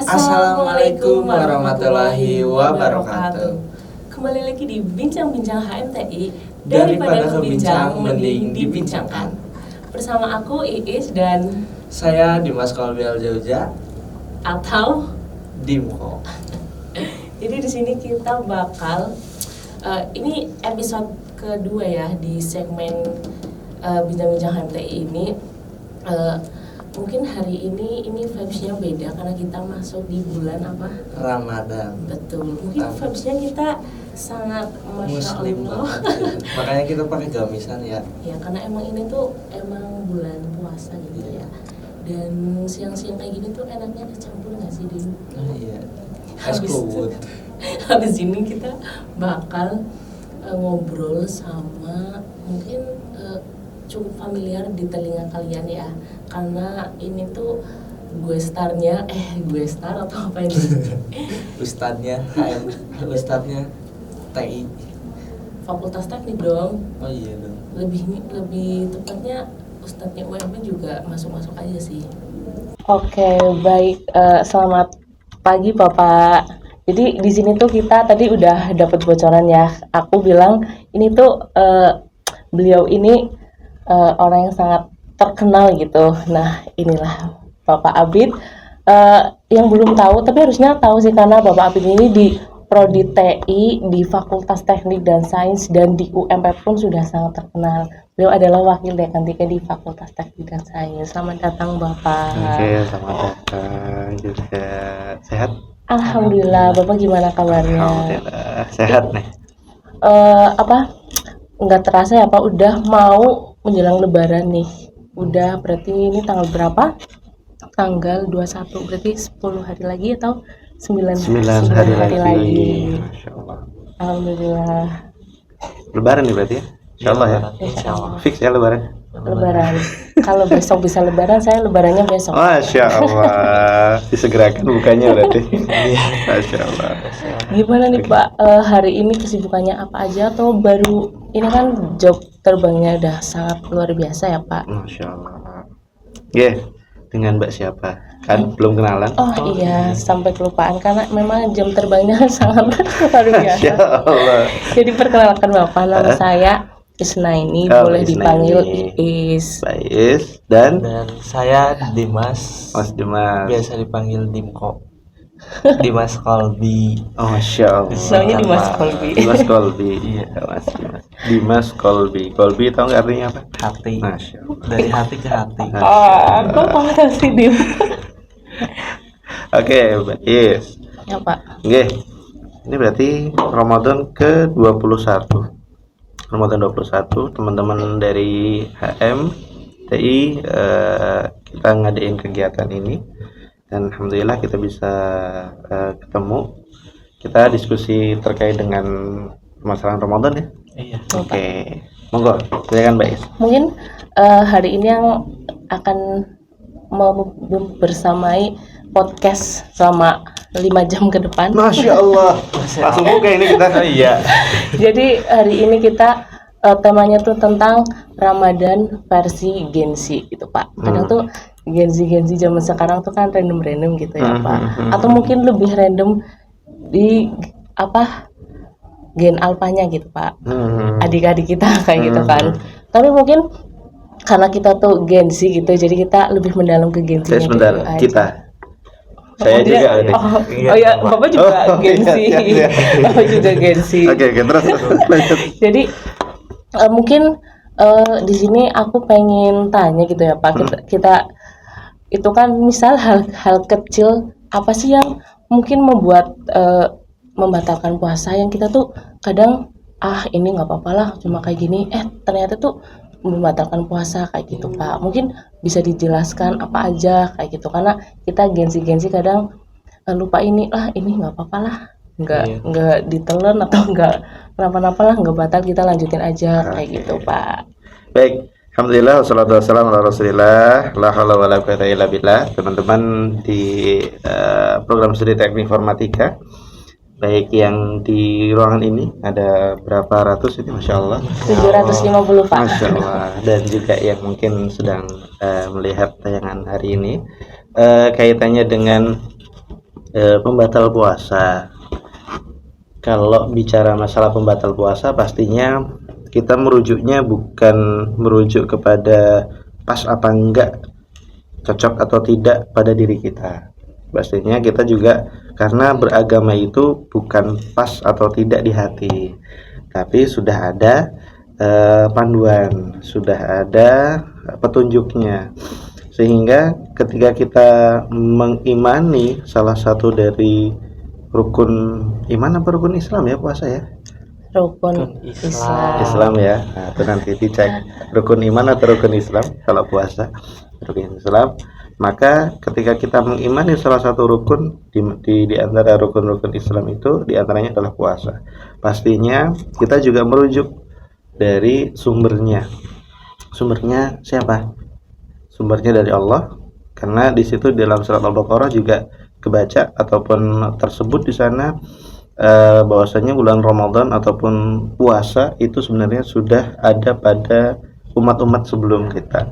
Assalamualaikum warahmatullahi wabarakatuh. Kembali lagi di Bincang-Bincang HMTI. Daripada kebincang, mending dibincangkan. Bersama aku Iis dan saya Dimas Kolbi Aljauja atau Dimko. Jadi di sini kita bakal ini episode kedua ya di segmen Bincang-Bincang HMTI ini. Mungkin hari ini vibes-nya beda karena kita masuk di bulan apa? Ramadan. Betul. Mungkin vibes-nya kita sangat Muslim Allah. Makanya kita pakai gamisan ya. Ya karena emang ini tuh emang bulan puasa gitu ya. Dan siang-siang kayak gini tuh enaknya dicampur nggak sih Din? Iya. Es kuwut. Habis ini kita bakal ngobrol sama mungkin cukup familiar di telinga kalian ya, karena ini tuh gue star atau apa ini? Ustadznya TI. Fakultas Teknik dong. Oh iya dong. Lebih tepatnya Ustadznya UMP juga masuk aja sih. Oke, baik. Selamat pagi Bapak. Jadi di sini tuh kita tadi udah dapat bocoran ya. Aku bilang ini tuh beliau ini orang yang sangat terkenal gitu. Nah inilah Bapak Abid. Yang belum tahu tapi harusnya tahu sih karena Bapak Abid ini di Prodi TI di Fakultas Teknik dan Sains dan di UMP pun sudah sangat terkenal. Beliau adalah wakil dekan 3 di Fakultas Teknik dan Sains. Selamat datang Bapak. Oke, selamat datang juga. Sehat? Alhamdulillah. Bapak gimana kabarnya? Alhamdulillah sehat nih. Nggak terasa ya Pak, udah mau menjelang Lebaran nih. Udah berarti ini tanggal berapa? Tanggal 21, berarti 10 hari lagi atau 9 hari lagi. Masya Allah. Alhamdulillah. Lebaran nih berarti ya? Insya Allah ya? Insya Allah. Fix ya Lebaran? Lebaran. Kalau besok bisa Lebaran, saya Lebarannya besok. Masya Allah. Disegerakan bukanya berarti. Masya Allah. Gimana nih Pak, hari ini kesibukannya apa aja atau baru ini kan job terbangnya udah sangat luar biasa ya Pak? Masya Allah. Dengan Mbak siapa? Kan belum kenalan. Oh iya, sampai kelupaan karena memang jam terbangnya sangat luar biasa. Masya Allah. Jadi perkenalkan Bapak, nama saya Isnaini, boleh dipanggil Iis. Iis dan saya Dimas. Mas Dimas. Biasa dipanggil Dimko. Dimas Kolbi. Oh, Masya Allah. Namanya Dimas Kolbi. Dimas Kolbi. Iya, Mas Dimas. Dimas Kolbi. Kolbi tahu nggak artinya apa? Hati. Masya Allah. Dari hati ke hati. Kok parah sih Dim? Oke, Yes. Ya Pak. Oke. Ini berarti Ramadan ke-21. Ramadan 21, teman-teman dari HM TI kita ngadain kegiatan ini. Dan alhamdulillah kita bisa ketemu. Kita diskusi terkait dengan permasalahan Ramadan ya. Iya. Oke. Monggo, silakan Mbak Is. Mungkin hari ini yang akan bersamai podcast selama 5 jam ke depan. Masya Allah. Langsung buka ini kita. Iya. Jadi hari ini kita temanya tuh tentang Ramadan versi Gen Z gitu Pak. Kadang tuh Gen Z zaman sekarang tuh kan random gitu ya Pak. Atau mungkin lebih random di Gen Alpanya gitu Pak. Adik-adik kita kayak gitu kan. Tapi mungkin karena kita tuh Gen Z gitu, jadi kita lebih mendalam ke Gen Z. Sebentar, kita. Saya juga. Oh iya, Bapak juga Gen Z. Bapak juga Gen Z. Oke, terus lanjut. Jadi mungkin di sini aku pengen tanya gitu ya Pak. Kita itu kan misal hal kecil apa sih yang mungkin membuat membatalkan puasa yang kita tuh kadang ini nggak apa-apa lah cuma kayak gini, ternyata tuh membatalkan puasa kayak gitu Pak. Mungkin bisa dijelaskan apa aja kayak gitu karena kita Gen Z kadang lupa ini nggak apa-apa lah, nggak ditelan atau nggak kenapa-napa lah, nggak batal, kita lanjutin aja kayak gitu Pak. Baik, alhamdulillah wassalatu wassalamu ala Rasulillah, la haula wala quwwata illa billah. Teman-teman di program studi teknik informatika, baik yang di ruangan ini ada berapa ratus ini, Masya Allah, 750 Pak. Masya Allah. Dan juga yang mungkin sedang melihat tayangan hari ini kaitannya dengan Pembatal puasa. Kalau bicara masalah pembatal puasa, pastinya kita merujuknya bukan merujuk kepada pas apa enggak, cocok atau tidak pada diri kita. Pastinya kita juga, karena beragama itu bukan pas atau tidak di hati, tapi sudah ada panduan, sudah ada petunjuknya. Sehingga ketika kita mengimani salah satu dari rukun iman apa rukun Islam ya puasa ya? Rukun Islam. Islam ya. Nah, itu nanti dicek rukun iman atau rukun Islam kalau puasa. Rukun Islam. Maka ketika kita mengimani salah satu rukun di antara rukun-rukun Islam itu, di antaranya adalah puasa. Pastinya kita juga merujuk dari sumbernya. Sumbernya siapa? Sumbernya dari Allah. Karena di situ dalam surat Al-Baqarah juga kebaca ataupun tersebut di sana bahwasanya bulan Ramadan ataupun puasa itu sebenarnya sudah ada pada umat-umat sebelum kita,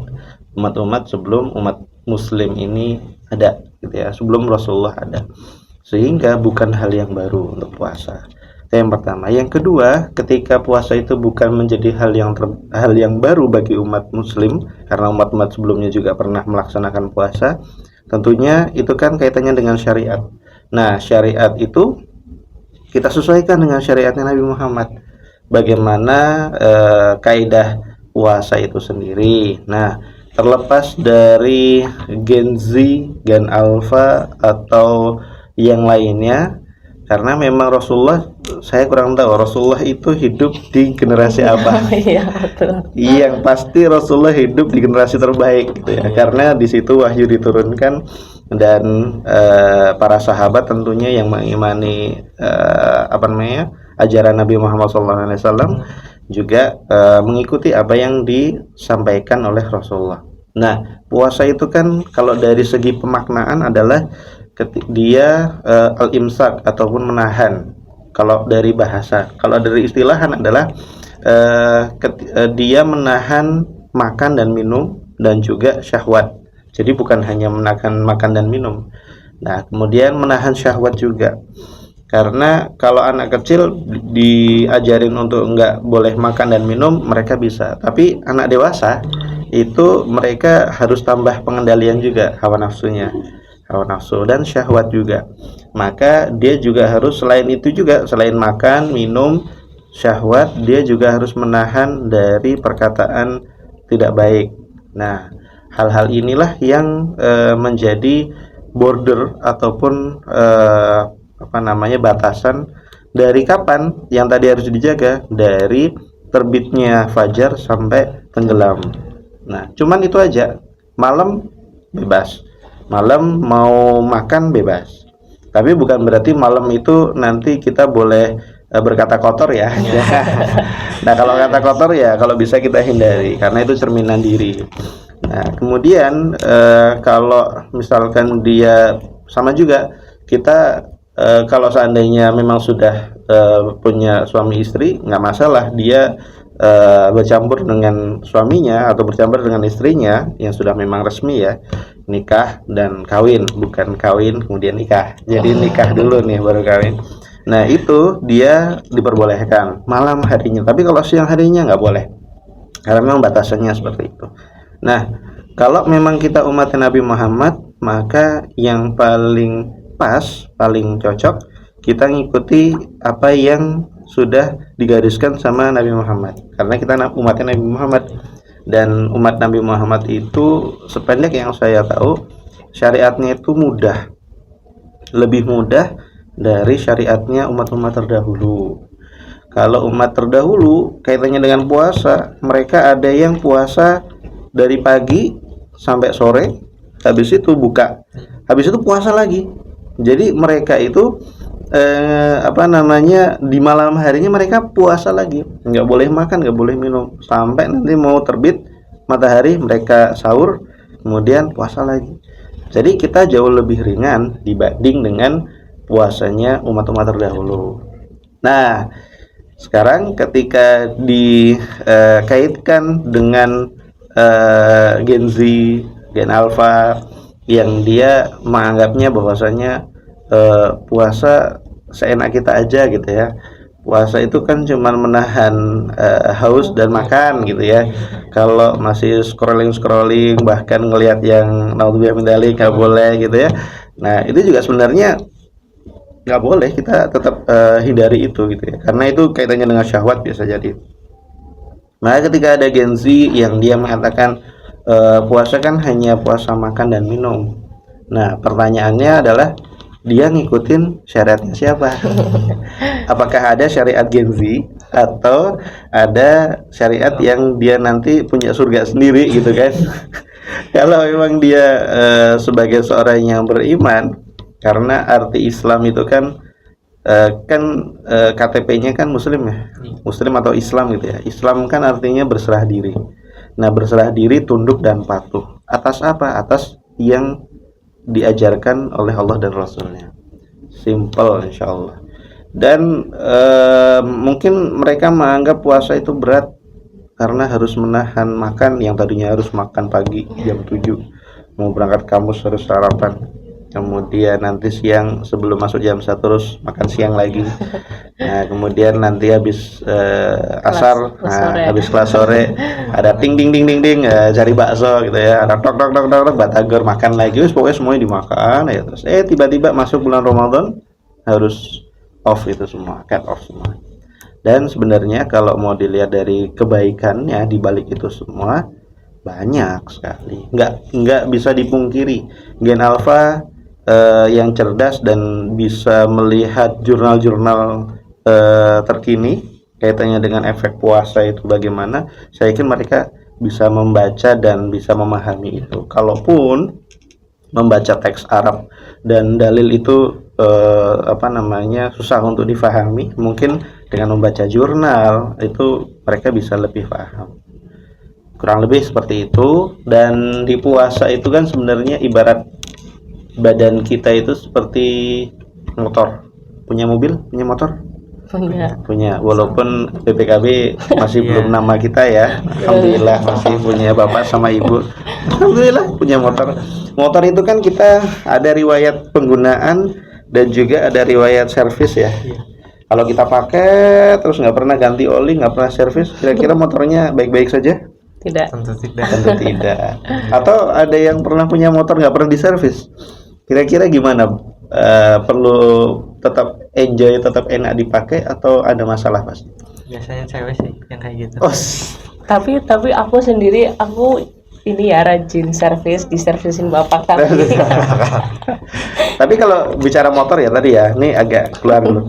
umat-umat sebelum umat Muslim ini ada, gitu ya, sebelum Rasulullah ada, sehingga bukan hal yang baru untuk puasa. Itu yang pertama. Yang kedua, ketika puasa itu bukan menjadi hal yang baru bagi umat Muslim, karena umat-umat sebelumnya juga pernah melaksanakan puasa. Tentunya itu kan kaitannya dengan syariat. Nah, syariat itu kita sesuaikan dengan syariatnya Nabi Muhammad. Bagaimana kaidah puasa itu sendiri. Nah, terlepas dari Gen Z, Gen Alpha atau yang lainnya, karena memang Rasulullah, saya kurang tahu Rasulullah itu hidup di generasi apa. Iya, betul. Yang pasti Rasulullah hidup di generasi terbaik, gitu ya. Karena di situ wahyu diturunkan dan para sahabat tentunya yang mengimani ajaran Nabi Muhammad SAW juga mengikuti apa yang disampaikan oleh Rasulullah. Nah, puasa itu kan kalau dari segi pemaknaan adalah dia al-imsak ataupun menahan. Kalau dari bahasa, kalau dari istilahan adalah dia menahan makan dan minum dan juga syahwat. Jadi bukan hanya menahan makan dan minum. Nah, kemudian menahan syahwat juga. Karena kalau anak kecil diajarin untuk enggak boleh makan dan minum, mereka bisa. Tapi anak dewasa itu mereka harus tambah pengendalian juga hawa nafsunya, hawa nafsu dan syahwat juga. Maka dia juga harus, selain itu juga, selain makan, minum, syahwat, dia juga harus menahan dari perkataan tidak baik. Nah, hal-hal inilah yang menjadi border ataupun batasan dari kapan yang tadi harus dijaga, dari terbitnya fajar sampai tenggelam. Nah, cuman itu aja. Malam bebas, malam mau makan bebas, tapi bukan berarti malam itu nanti kita boleh berkata kotor ya. Nah, kalau kata kotor ya kalau bisa kita hindari, karena itu cerminan diri. Nah, kemudian kalau misalkan dia sama juga, kita kalau seandainya memang sudah punya suami istri, nggak masalah dia bercampur dengan suaminya atau bercampur dengan istrinya yang sudah memang resmi ya, nikah dan kawin, bukan kawin kemudian nikah. Jadi nikah dulu nih baru kawin. Nah, itu dia diperbolehkan malam harinya, tapi kalau siang harinya nggak boleh, karena memang batasannya seperti itu. Nah, kalau memang kita umat Nabi Muhammad, maka yang paling pas, paling cocok kita ngikuti apa yang sudah digariskan sama Nabi Muhammad, karena kita umatnya Nabi Muhammad. Dan umat Nabi Muhammad itu, sependek yang saya tahu, syariatnya itu mudah, lebih mudah dari syariatnya umat-umat terdahulu. Kalau umat terdahulu kaitannya dengan puasa, mereka ada yang puasa dari pagi sampai sore, habis itu buka, habis itu puasa lagi. Jadi mereka itu di malam harinya mereka puasa lagi, nggak boleh makan, nggak boleh minum, sampai nanti mau terbit matahari mereka sahur, kemudian puasa lagi. Jadi kita jauh lebih ringan dibanding dengan puasanya umat-umat terdahulu. Nah, sekarang ketika dikaitkan dengan Gen Z, Gen Alpha, yang dia menganggapnya bahwasanya puasa seenak kita aja gitu ya. Puasa itu kan cuma menahan haus dan makan gitu ya. Kalau masih scrolling bahkan ngelihat yang naudzubillah min dzalik nggak boleh gitu ya. Nah itu juga sebenarnya nggak boleh, kita tetap hindari itu gitu ya, karena itu kaitannya dengan syahwat bisa jadi. Maka ketika ada Gen Z yang dia mengatakan puasa kan hanya puasa makan dan minum. Nah pertanyaannya adalah dia ngikutin syariatnya siapa? Apakah ada syariat Gen Z atau ada syariat yang dia nanti punya surga sendiri gitu kan? Kalau memang dia sebagai seorang yang beriman, karena arti Islam itu kan KTP-nya kan Muslim ya, Muslim atau Islam gitu ya. Islam kan artinya berserah diri. Nah berserah diri, tunduk dan patuh atas apa? Atas yang diajarkan oleh Allah dan Rasulnya. Simple insya Allah. Dan mungkin mereka menganggap puasa itu berat karena harus menahan makan, yang tadinya harus makan pagi jam 7, mau berangkat kampus harus sarapan, kemudian nanti siang sebelum masuk jam 1 terus makan siang lagi. Nah kemudian nanti habis asar, habis kelas sore ada ting ding cari bakso gitu ya, ada tok batagor, makan lagi, pokoknya semuanya dimakan ya. Terus tiba-tiba masuk bulan Ramadan harus off itu semua, cut off semua. Dan sebenarnya kalau mau dilihat dari kebaikannya di balik itu semua banyak sekali, nggak bisa dipungkiri. Gen Alpha yang cerdas dan bisa melihat jurnal-jurnal terkini kaitannya dengan efek puasa itu bagaimana, saya yakin mereka bisa membaca dan bisa memahami itu. Kalaupun membaca teks Arab dan dalil itu susah untuk difahami, mungkin dengan membaca jurnal itu mereka bisa lebih paham. Kurang lebih seperti itu. Dan di puasa itu kan sebenarnya ibarat badan kita itu seperti motor. Punya mobil, punya motor? Punya. Walaupun BPKB masih belum nama kita ya. Alhamdulillah masih punya bapak sama ibu. Alhamdulillah punya motor. Motor itu kan kita ada riwayat penggunaan dan juga ada riwayat servis ya. Kalau kita pakai terus nggak pernah ganti oli, nggak pernah servis, kira-kira motornya baik-baik saja? Tidak. Tentu tidak. Tentu tidak. Atau ada yang pernah punya motor nggak pernah diservis? Kira-kira gimana? Perlu tetap enjoy, tetap enak dipakai atau ada masalah pasti? Biasanya cewek sih yang kayak gitu. Oh, Tapi aku sendiri, aku ini ya rajin servis, diservisin bapak tapi. Tapi kalau bicara motor ya tadi ya, ini agak keluar dulu.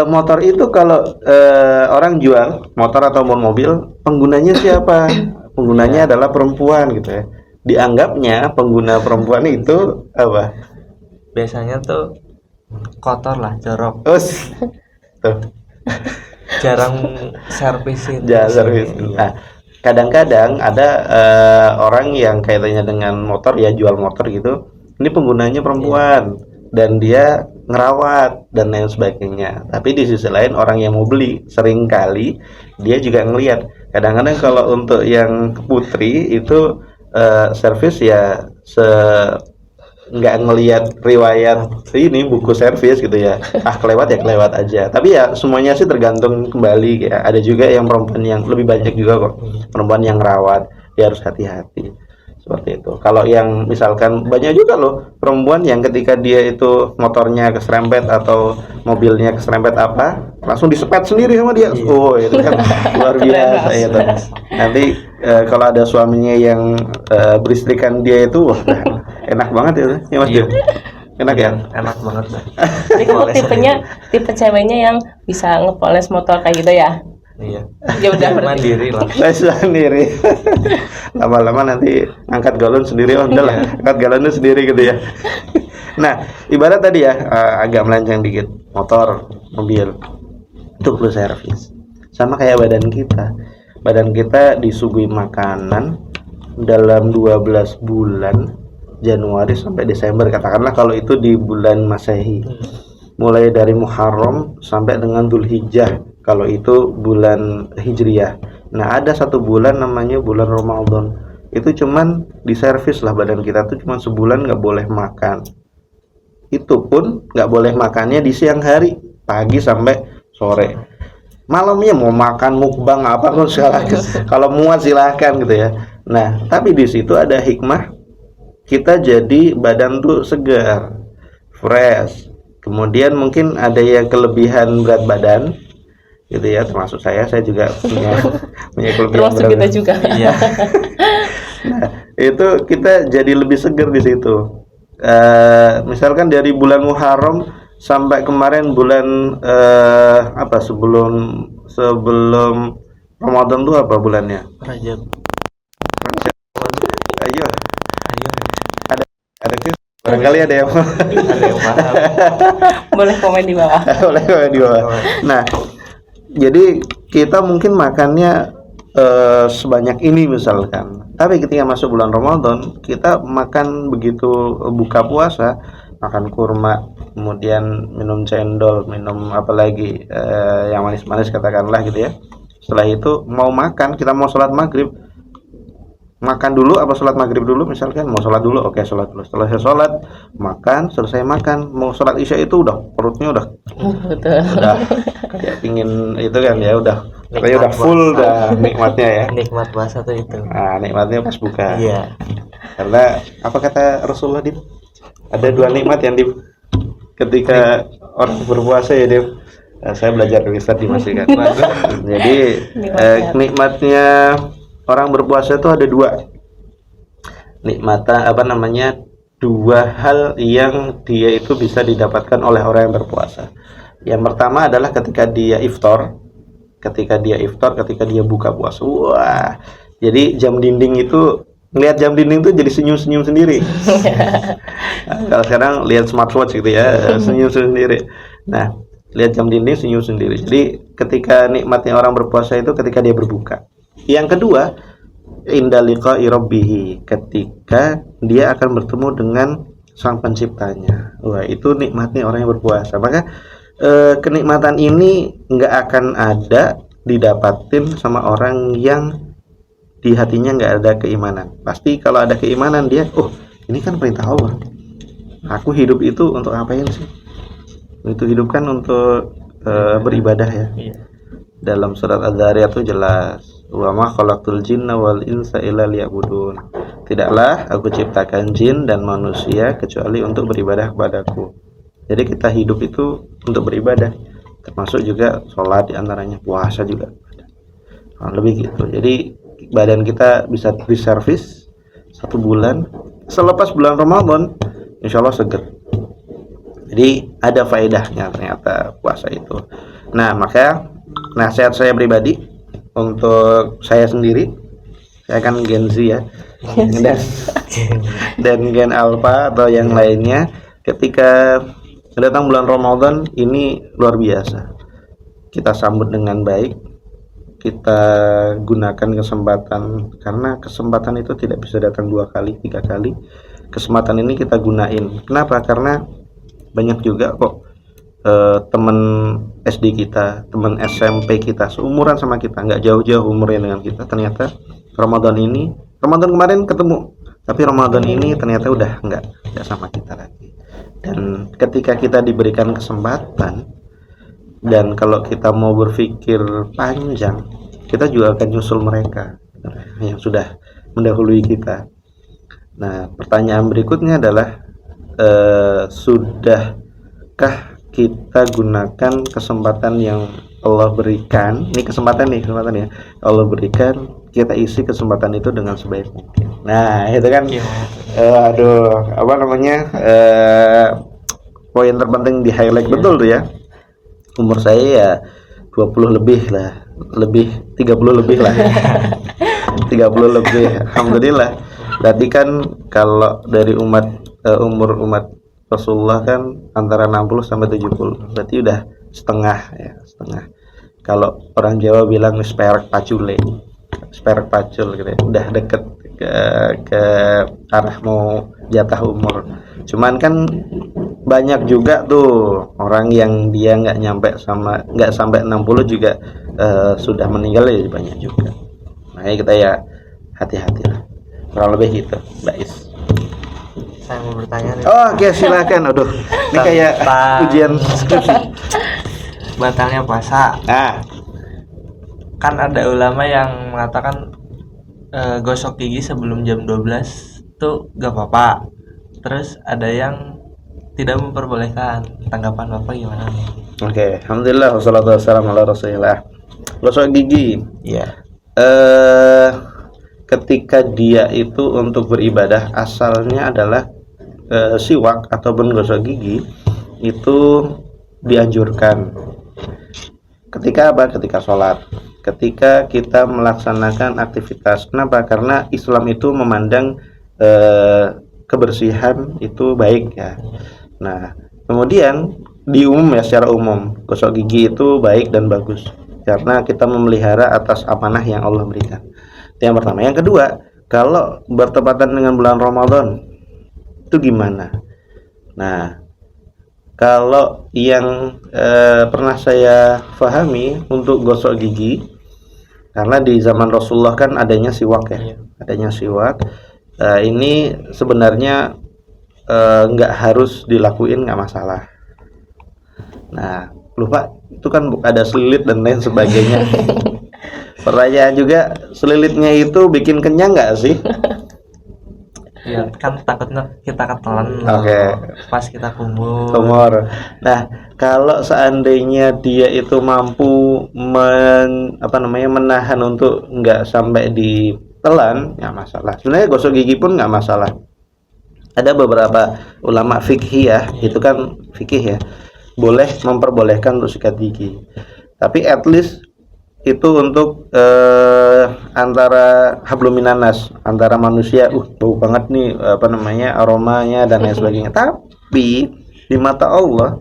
Motor itu kalau orang jual motor ataupun mobil, penggunanya siapa? Penggunanya adalah perempuan gitu ya. Dianggapnya pengguna perempuan itu apa? Biasanya tuh kotor lah, jorok. Tuh. Jarang servisin. Jarang servis. Nah, kadang-kadang ada orang yang kaitannya dengan motor ya, jual motor gitu. Ini penggunanya perempuan dan dia ngerawat dan lain sebagainya. Tapi di sisi lain orang yang mau beli sering kali dia juga ngelihat. Kadang-kadang kalau untuk yang putri itu servis ya nggak ngelihat riwayat ini buku servis gitu ya, kelewat ya kelewat aja. Tapi ya semuanya sih tergantung kembali ya. Ada juga yang perempuan yang lebih banyak juga kok perempuan yang rawat, dia harus hati-hati seperti itu. Kalau yang misalkan banyak juga loh perempuan yang ketika dia itu motornya keserempet atau mobilnya keserempet apa langsung disepet sendiri sama dia. Oh itu kan luar biasa ya. Nanti kalau ada suaminya yang beristrikan dia itu wah, enak banget ya Mas. Enak ya? Enak banget dah. Jadi kamu tipe ceweknya yang bisa ngepoles motor kayak gitu ya? Iya. Ya udah mandiri lah. Sendiri. Lama-lama nanti angkat galon sendiri, udahlah, angkat galonnya sendiri gitu ya. Nah, ibarat tadi ya, agak melenceng dikit. Motor, mobil itu perlu servis. Sama kayak badan kita. Badan kita disuguhi makanan dalam 12 bulan, Januari sampai Desember katakanlah, kalau itu di bulan Masehi. Mulai dari Muharram sampai dengan Dzulhijjah kalau itu bulan Hijriyah. Nah ada satu bulan namanya bulan Ramadan, itu cuman diservis lah badan kita tuh, cuman sebulan nggak boleh makan. itu pun nggak boleh makannya di siang hari, pagi sampai sore. Malamnya mau makan mukbang apa pun silahkan. Kalau muat silahkan gitu ya. Nah, tapi di situ ada hikmah, kita jadi badan tuh segar, fresh. Kemudian mungkin ada yang kelebihan berat badan, gitu ya. Termasuk saya juga punya kelebihan Termasuk berat kita badan. juga. Iya. Nah, itu kita jadi lebih segar di situ. Misalkan dari bulan Muharram sampai kemarin bulan sebelum Ramadan tuh apa bulannya? Rajab. Ayo, Ayo. ada sih. Barangkali ada yang Ada yang paham. Boleh komen di bawah. oleh di bawah. Nah, jadi kita mungkin makannya sebanyak ini misalkan. Tapi ketika masuk bulan Ramadan, kita makan begitu buka puasa, makan kurma, kemudian minum cendol, minum apa lagi yang manis-manis katakanlah gitu ya. Setelah itu mau makan, kita mau sholat maghrib, makan dulu apa sholat maghrib dulu misalkan, mau sholat dulu, oke sholat dulu. Setelah saya sholat, makan, selesai makan, mau sholat isya itu udah perutnya udah Betul. kayak pingin itu kan ya, udah Nikmat kayaknya udah full puasa. dah nikmatnya ya. Nikmat puasa tuh itu. Nah, nikmatnya pas buka. Iya. Karena apa kata Rasulullah, Dim? Ada dua nikmat yang ketika orang berpuasa ya, Dim. Saya belajar dari Ustaz Dimas kan. Jadi nikmatnya orang berpuasa itu ada dua. Dua hal yang dia itu bisa didapatkan oleh orang yang berpuasa. Yang pertama adalah ketika dia iftar, ketika dia buka puasa. Wah, jadi jam dinding itu, ngelihat jam dinding itu jadi senyum-senyum sendiri. Nah, kalau sekarang lihat smartwatch gitu ya, senyum sendiri. Nah, lihat jam dinding senyum sendiri. Jadi ketika nikmatnya orang berpuasa itu ketika dia berbuka. Yang kedua, inda liqa'i rabbih, ketika dia akan bertemu dengan sang penciptanya. Wah, itu nikmatnya orang yang berpuasa. Maka kenikmatan ini nggak akan ada didapatin sama orang yang di hatinya nggak ada keimanan. Pasti kalau ada keimanan dia, oh ini kan perintah Allah, aku hidup itu untuk ngapain sih? Itu hidup kan untuk beribadah ya. Iya. Dalam surat Az-Zariyat itu jelas, wa ma khalaqtul jinna wal insa illa liya'budun. Tidaklah aku ciptakan jin dan manusia kecuali untuk beribadah kepadaku. Jadi kita hidup itu untuk beribadah, termasuk juga sholat diantaranya, puasa juga. Nah, lebih gitu. Jadi badan kita bisa diservis 1 bulan. Selepas bulan Ramadan, insya Allah seger. Jadi ada faedahnya ternyata puasa itu. Nah, maka nasihat saya pribadi untuk saya sendiri, saya kan Gen Z ya, dan Gen Alpha atau yang lainnya, ketika datang bulan Ramadan ini luar biasa, kita sambut dengan baik, kita gunakan kesempatan, karena kesempatan itu tidak bisa datang 2 kali, 3 kali. Kesempatan ini kita gunain. Kenapa? Karena banyak juga kok teman SD kita, teman SMP kita, seumuran sama kita, nggak jauh-jauh umurnya dengan kita, ternyata Ramadan kemarin ketemu, tapi Ramadan ini ternyata udah nggak sama kita lagi. Dan ketika kita diberikan kesempatan, dan kalau kita mau berpikir panjang, kita juga akan nyusul mereka yang sudah mendahului kita. Nah, pertanyaan berikutnya adalah sudahkah kita gunakan kesempatan yang Allah berikan? Ini kesempatan ya, Allah berikan, kita isi kesempatan itu dengan sebaik mungkin. Nah, itu kan poin terpenting di highlight betul tuh ya. Umur saya ya 20 lebih lah, 30 lebih lah. 30 lebih, alhamdulillah. Berarti kan kalau dari umur umat Rasulullah kan antara 60 sampai 70. Berarti udah setengah. Kalau orang Jawa bilang seperek pacul gitu ya. Udah deket ke arah mau jatah umur. Cuman kan banyak juga tuh orang yang dia nggak sampai 60 juga sudah meninggal, ya banyak juga. Makanya kita ya hati-hati lah, kurang lebih gitu, Mbak Is. Saya mau bertanya nih. Oh, oke, silakan. Aduh, ini kayak Tentang ujian skripsi. batalnya puasa. Nah, Kan ada ulama yang mengatakan gosok gigi sebelum jam 12 tuh gak apa-apa. Terus ada yang tidak memperbolehkan. Tanggapan Bapak gimana nih? oke. Alhamdulillah wassalatu wassalamu ala Rasulillah. Gosok gigi. Iya. Eh ketika dia itu untuk beribadah asalnya adalah siwak ataupun gosok gigi itu dianjurkan ketika apa? Ketika sholat, ketika kita melaksanakan aktivitas. Kenapa? Karena Islam itu memandang kebersihan itu baik ya. Nah, kemudian di umum ya, secara umum gosok gigi itu baik dan bagus karena kita memelihara atas amanah yang Allah berikan. Itu yang pertama. Yang kedua, kalau bertepatan dengan bulan Ramadan itu gimana? Nah, kalau yang pernah saya pahami untuk gosok gigi, karena di zaman Rasulullah kan adanya siwak ya, Iya. adanya siwak. Ini sebenarnya nggak harus dilakuin, nggak masalah. Nah, lupa itu kan ada selilit dan lain sebagainya. Pertanyaan juga, selilitnya itu bikin kenyang nggak sih? Iya, kan takutnya kita ketelan Oke. pas kita kumur. Tumor. Nah, kalau seandainya dia itu mampu menahan untuk nggak sampai ditelan, nggak masalah. Sebenarnya gosok gigi pun nggak masalah. Ada beberapa ulama fikih ya, itu kan fikih ya, boleh memperbolehkan untuk sikat gigi. Tapi at least itu untuk antara hablum minanas, antara manusia, bau banget nih aromanya dan lain sebagainya. Tapi di mata Allah,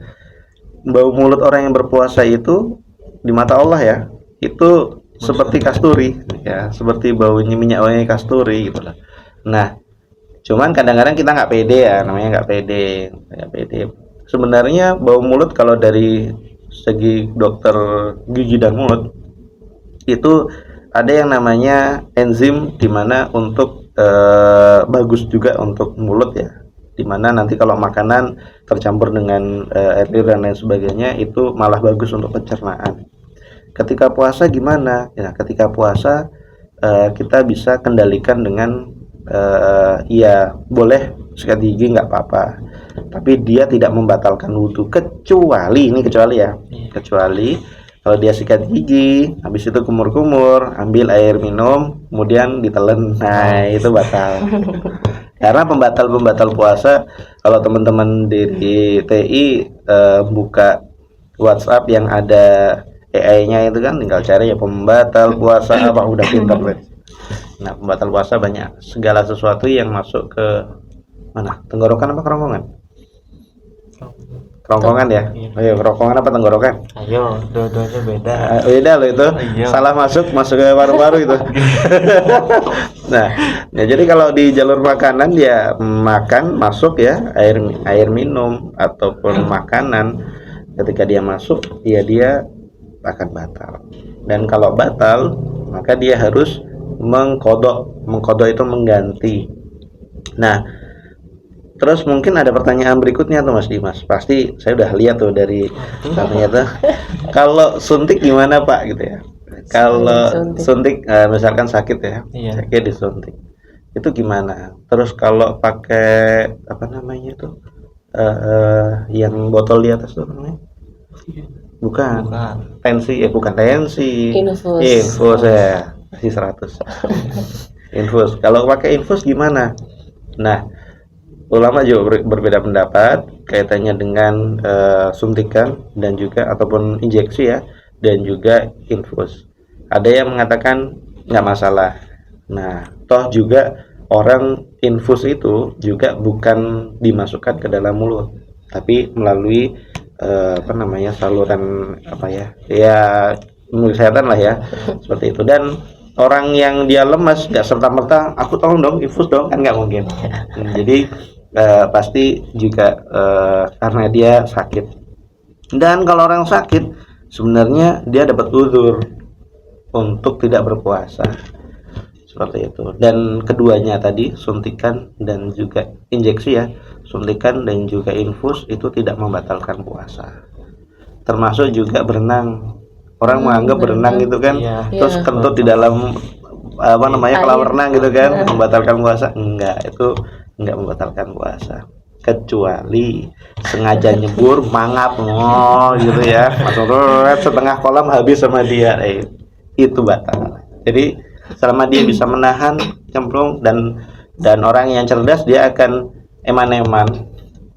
bau mulut orang yang berpuasa itu di mata Allah ya, itu seperti kasturi ya, seperti baunya minyak wangi kasturi gitu lah. Nah, cuman kadang-kadang kita nggak pede ya, namanya nggak pede. Sebenarnya bau mulut kalau dari segi dokter gigi dan mulut itu ada yang namanya enzim dimana untuk bagus juga untuk mulut ya, dimana nanti kalau makanan tercampur dengan air liur dan lain sebagainya itu malah bagus untuk pencernaan. Ketika puasa gimana? Ya, ketika puasa kita bisa kendalikan dengan ya boleh sikat gigi nggak apa-apa, tapi dia tidak membatalkan wudhu kecuali kalau dia sikat gigi habis itu kumur-kumur, ambil air minum kemudian ditelen, nah itu batal. Karena pembatal puasa, kalau teman-teman di TI buka WhatsApp yang ada AI-nya itu kan tinggal cari ya pembatal puasa apa, udah pintar deh. Nah, pembatal puasa banyak, segala sesuatu yang masuk ke mana? Tenggorokan apa kerongkongan? Kerongkongan ya? Ayo, kerongkongan apa tenggorokan? Ayo, dua-duanya beda. Beda loh itu. Iya. Salah masuk ke paru-paru itu. Nah, jadi kalau di jalur makanan dia makan masuk ya, air minum ataupun makanan, ketika dia masuk ya dia akan batal. Dan kalau batal maka dia harus mengkodok itu mengganti. Nah, terus mungkin ada pertanyaan berikutnya tuh Mas Dimas, pasti saya udah lihat tuh dari ternyata kalau suntik gimana Pak gitu ya. Kalau suntik misalkan sakit ya, Iya. sakit disuntik itu gimana. Terus kalau pakai apa namanya tuh yang botol di atas tuh namanya bukan tensi ya, bukan tensi, infus ya, kasih 100. Infus, kalau pakai infus gimana? Nah, ulama juga berbeda pendapat kaitannya dengan suntikan dan juga ataupun injeksi ya, dan juga infus. Ada yang mengatakan nggak masalah. Nah, toh juga orang infus itu juga bukan dimasukkan ke dalam mulut, tapi melalui saluran kesehatan lah ya, seperti itu. Dan orang yang dia lemas nggak serta-merta aku tolong dong infus dong, kan nggak mungkin. Jadi pasti juga karena dia sakit. Dan kalau orang sakit sebenarnya dia dapat uzur untuk tidak berpuasa. seperti itu. Dan keduanya tadi, suntikan dan juga injeksi ya, suntikan dan juga infus itu tidak membatalkan puasa. Termasuk juga berenang. Orang menganggap berenang itu kan Iya. terus Iya. kentut di dalam apa namanya kolam Air. renang gitu kan, membatalkan puasa. Enggak, itu enggak membatalkan puasa. Kecuali sengaja nyebur, mangap gitu ya. Maksudnya setengah kolam habis sama dia. Itu batal. Jadi selama dia bisa menahan cemplung dan orang yang cerdas dia akan eman-eman.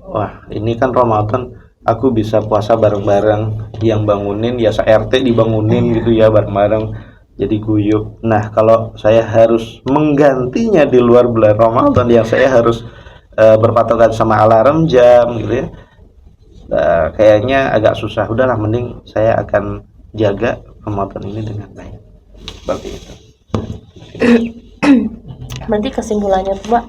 Wah, ini kan Ramadan, aku bisa puasa bareng-bareng, yang bangunin ya se-RT dibangunin gitu ya bareng-bareng, jadi guyup. Nah, kalau saya harus menggantinya di luar bulan Ramadan yang saya harus berpatokan sama alarm jam gitu ya, kayaknya agak susah. Udahlah, mending saya akan jaga Ramadan ini dengan baik. Seperti itu. Berarti kesimpulannya tuh Pak,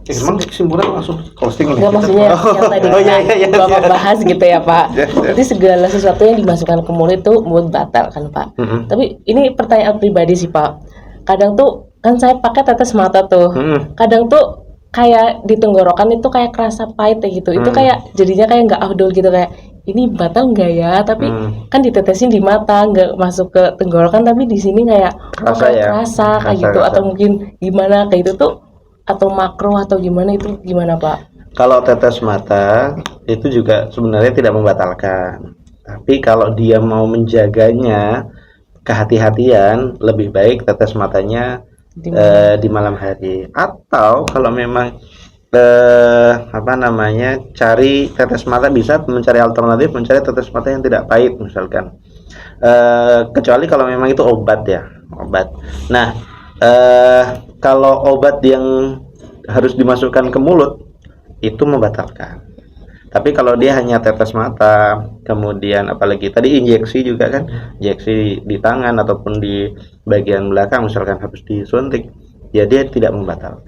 Emang kesimpulan langsung closing nih? nggak maksudnya yang tadi Oh, iya, Bapak bahas gitu ya Pak. Iya, iya. Jadi segala sesuatu yang dimasukkan ke mulut itu mulut batal kan Pak. Mm-mm. Tapi ini pertanyaan pribadi sih Pak. Kadang tuh kan saya pakai tetes mata tuh. Mm-mm. Kadang tuh kayak di tenggorokan itu kayak kerasa pahit kayak gitu. Itu kayak jadinya kayak nggak afdol gitu, kayak ini batal nggak ya? Tapi kan ditetesin di mata, nggak masuk ke tenggorokan, tapi di sini kayak Kerasa kayak ya? kerasa kayak Kerasa, gitu, kerasa. atau mungkin gimana kayak itu tuh, atau makro atau gimana, itu gimana Pak? Kalau tetes mata itu juga sebenarnya tidak membatalkan. Tapi kalau dia mau menjaganya kehati-hatian, lebih baik tetes matanya di malam hari. Atau kalau memang apa namanya, cari tetes mata, bisa mencari alternatif, mencari tetes mata yang tidak pahit misalkan. Kecuali kalau memang itu obat ya, obat. Nah, kalau obat yang harus dimasukkan ke mulut itu membatalkan. Tapi kalau dia hanya tetes mata, kemudian apalagi tadi injeksi juga kan, injeksi di tangan ataupun di bagian belakang misalkan harus disuntik, ya dia tidak membatalkan.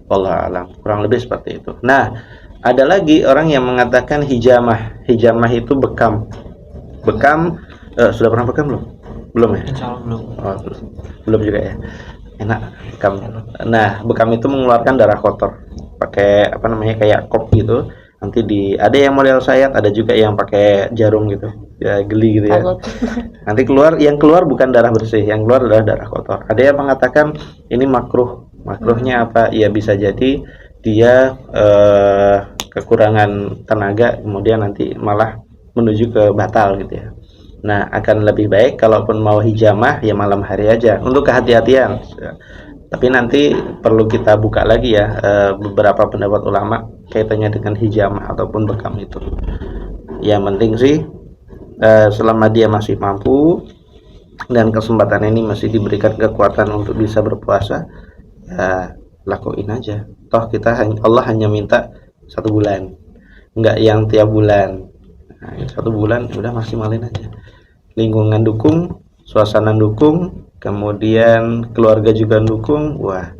Wallahu alam, kurang lebih seperti itu. Nah, ada lagi orang yang mengatakan hijamah. Hijamah itu bekam. Bekam, sudah pernah bekam belum? Belum ya? Insya Allah belum. Oh, belum juga ya. Enak bekam. Nah, bekam itu mengeluarkan darah kotor. Pakai apa namanya, kayak kop gitu. Nanti ada yang model sayat, ada juga yang pakai jarum gitu. Ya, geli gitu ya. Takut. Nanti yang keluar bukan darah bersih, yang keluar adalah darah kotor. Ada yang mengatakan ini makruh. Makruhnya apa? Ya bisa jadi dia kekurangan tenaga, kemudian nanti malah menuju ke batal gitu ya. Nah, akan lebih baik kalaupun mau hijamah ya malam hari aja untuk kehati-hatian. Tapi nanti perlu kita buka lagi ya beberapa pendapat ulama kaitannya dengan hijamah ataupun bekam itu. Yang penting sih selama dia masih mampu dan kesempatan ini masih diberikan kekuatan untuk bisa berpuasa, ya lakuin aja. Toh Allah hanya minta 1 bulan, nggak yang tiap bulan. Nah, 1 bulan udah maksimalin aja. Lingkungan dukung, suasana dukung, kemudian keluarga juga dukung. Wah,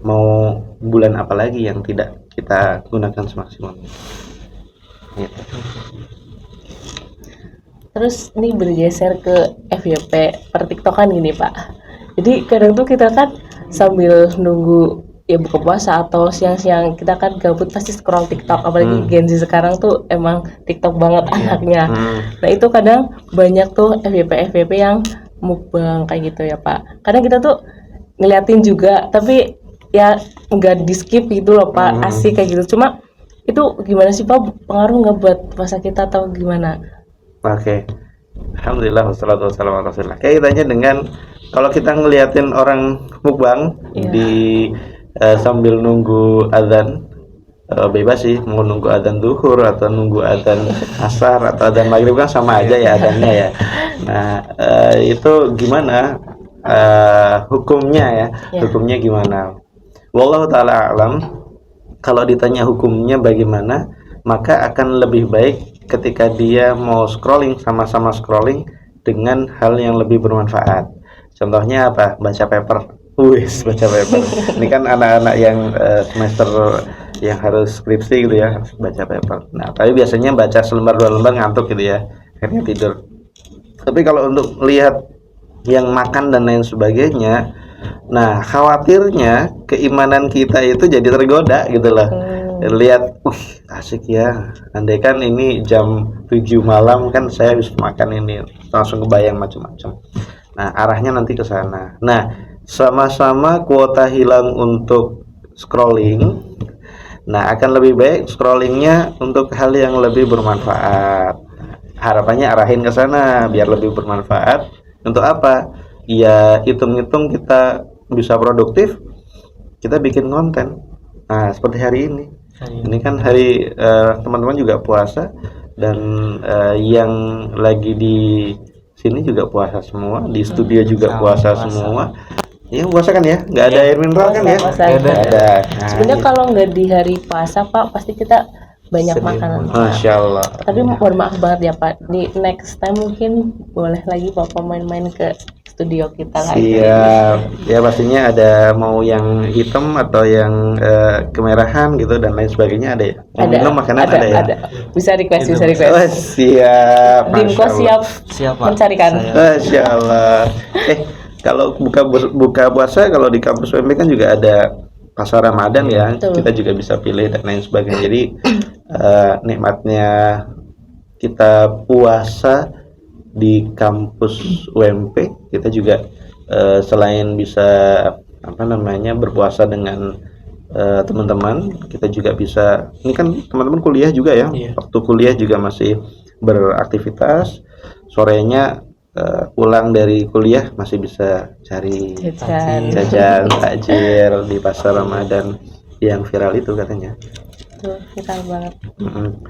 mau bulan apa lagi yang tidak kita gunakan semaksimalnya. Ya. Terus ini bergeser ke FYP pertiktokan gini Pak. Jadi kadang tuh kita kan sambil nunggu ya buka puasa atau siang-siang, kita kan gabut pasti scroll TikTok, apalagi Gen Z sekarang tuh emang TikTok banget anaknya. Nah itu kadang banyak tuh FYP yang mukbang kayak gitu ya Pak. Kadang kita tuh ngeliatin juga, tapi ya nggak di skip gitu loh Pak, asik kayak gitu. Cuma itu gimana sih Pak, pengaruh nggak buat puasa kita atau gimana? Oke. Alhamdulillah wassalatu wassalamu ala Rasulillah. Kaitannya dengan kalau kita ngeliatin orang mukbang di sambil nunggu azan, bebas sih mau nunggu azan zuhur atau nunggu azan asar atau azan maghrib, kan sama aja ya azannya ya. Nah, itu gimana hukumnya ya? Hukumnya gimana? Wallahu taala alam. Kalau ditanya hukumnya bagaimana, maka akan lebih baik ketika dia mau scrolling, sama-sama scrolling dengan hal yang lebih bermanfaat. Contohnya apa? Baca paper. Baca paper. Ini kan anak-anak yang semester yang harus skripsi gitu ya, baca paper. Nah, tapi biasanya baca selembar 2 lembar ngantuk gitu ya, akhirnya tidur. Tapi kalau untuk lihat yang makan dan lain sebagainya, Nah, khawatirnya keimanan kita itu jadi tergoda gitu loh. Lihat, asik ya. Andai kan ini jam 7 malam kan saya bisa makan ini, langsung kebayang macam-macam. Nah, arahnya nanti ke sana. Nah, sama-sama kuota hilang untuk scrolling. Nah, akan lebih baik scrollingnya untuk hal yang lebih bermanfaat. Harapannya arahin ke sana biar lebih bermanfaat. Untuk apa? Ya, hitung-hitung kita bisa produktif, kita bikin konten. Nah, seperti hari ini. Ini kan hari teman-teman juga puasa dan yang lagi di sini juga puasa semua, di studio juga puasa semua. Iya puasa kan ya, nggak ada air mineral kan ya? Puasa. Nggak ada. Nah, Sebenarnya iya. kalau nggak di hari puasa Pak, pasti kita banyak Sedih. makanan. Masya Allah. Tapi mohon maaf banget ya Pak, di next time mungkin boleh lagi Bapak main-main ke studio kita lagi. Siap. Ya pastinya ada mau yang hitam atau yang kemerahan gitu dan lain sebagainya ada ya. Yang minum makanan ada ya. Ada. Bisa request, bisa Oh, request. siap. Dimko Masya Allah. siap Siap, Pak. mencarikan. Masya Allah. Kalau buka puasa kalau di kampus UMB kan juga ada pasar Ramadan ya. Betul. Kita juga bisa pilih dan lain sebagainya. Jadi nikmatnya kita puasa di kampus UMP, kita juga selain bisa berpuasa dengan teman-teman, kita juga bisa, ini kan teman-teman kuliah juga ya. Iya. Waktu kuliah juga masih beraktivitas, sorenya pulang dari kuliah masih bisa cari jajan takjil di pasar Ramadan yang viral itu katanya. Tuh, viral banget.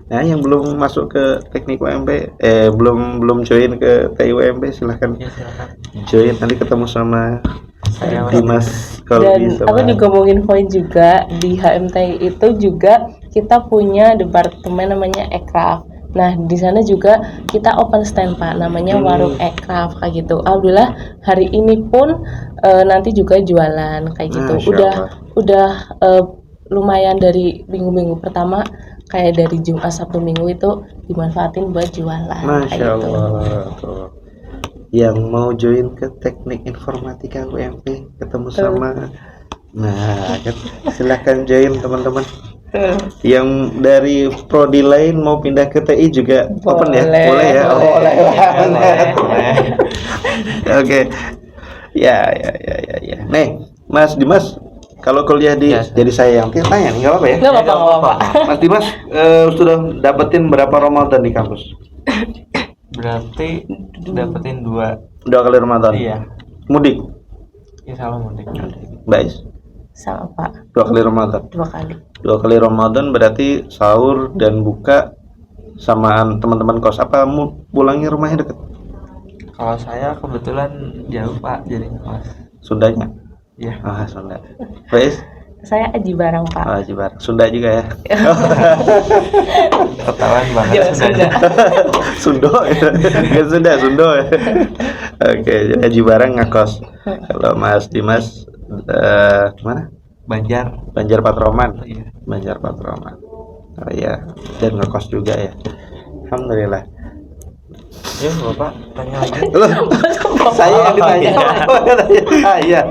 Nah, yang belum masuk ke teknik UMB, belum join ke TI UMB, silahkan Ya, silakan. join, nanti ketemu sama Saya Dimas kalau Dan bisa. aku juga mau infoin juga di HMTI itu juga kita punya departemen namanya Ekraf. Nah, di sana juga kita open stand Pak, namanya Warung Ekraf kayak gitu. Alhamdulillah hari ini pun nanti juga jualan kayak gitu. Masya Udah lumayan dari minggu-minggu pertama kayak dari Jumat Sabtu Minggu itu dimanfaatin buat jualan kayak Masya gitu. Allah tuh. Yang mau join ke teknik informatika UMP ketemu sama, nah kan, silahkan join teman-teman. Yang dari prodi lain mau pindah ke TI juga open ya? Boleh ya? Boleh banget. Oke. Ya. Nih, Mas Dimas, kalau kuliah di, Ya. jadi saya yang tanya nih, nggak apa-apa ya? Nggak apa-apa. Mas Dimas sudah dapetin berapa Ramadan di kampus? Berarti dapetin 2. 2 kali Ramadan. Iya. Mudik, Insya Allah mudik. Bais. Sama Pak, 2 kali Ramadan. 2 kali. 2 kali Ramadan berarti sahur dan buka samaan teman-teman kos, apa pulangnya rumahnya deket? Kalau saya kebetulan jauh Pak, jadi ngekos. Sundanya? Iya. Ah, Sunda. Bais? Saya Aji Barang Pak. Ah, Jibar. Sunda juga ya. Ketahuan banget Jawa Sundanya. Sundo ya. Nggak Sunda, Sundo ya. Oke, jadi Haji Barang ngekos. Kalau Mas Dimas mana? Banjar. Banjar Patroman. Iya. Banjar Patroman. Oh iya, dan ngekos juga ya. Alhamdulillah. Ya Bapak tanya lagi. Loh, saya yang ditanya. Iya.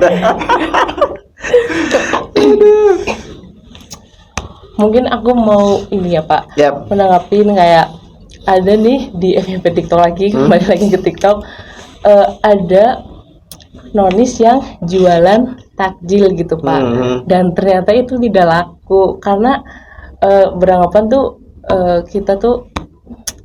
Mungkin aku mau ini ya Pak, Yap. menanggapin kayak ada nih di FYP TikTok lagi, kembali lagi ke TikTok, ada nonis yang jualan takjil gitu Pak, dan ternyata itu tidak laku karena beranggapan tuh kita tuh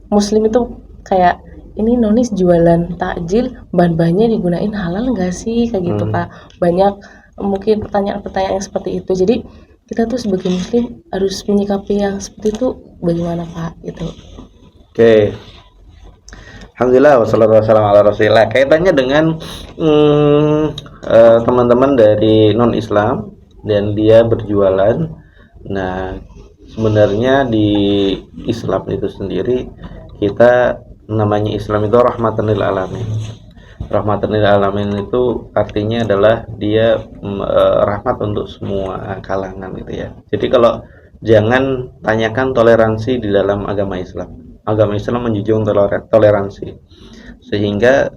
Muslim itu kayak ini nonis jualan takjil, bahan-bahannya digunain halal nggak sih kayak gitu Pak. Banyak mungkin pertanyaan-pertanyaan yang seperti itu. Jadi kita tuh sebagai Muslim harus menyikapi yang seperti itu bagaimana Pak gitu. Oke. Alhamdulillah wassalatu wassalamu ala rasulillah. Kaitannya dengan teman-teman dari non Islam dan dia berjualan. Nah, sebenarnya di Islam itu sendiri kita namanya Islam itu rahmatan lil alamin. Rahmatan lil alamin itu artinya adalah dia rahmat untuk semua kalangan gitu ya. Jadi kalau jangan tanyakan toleransi di dalam agama Islam. Agama Islam menjunjung toleransi. Sehingga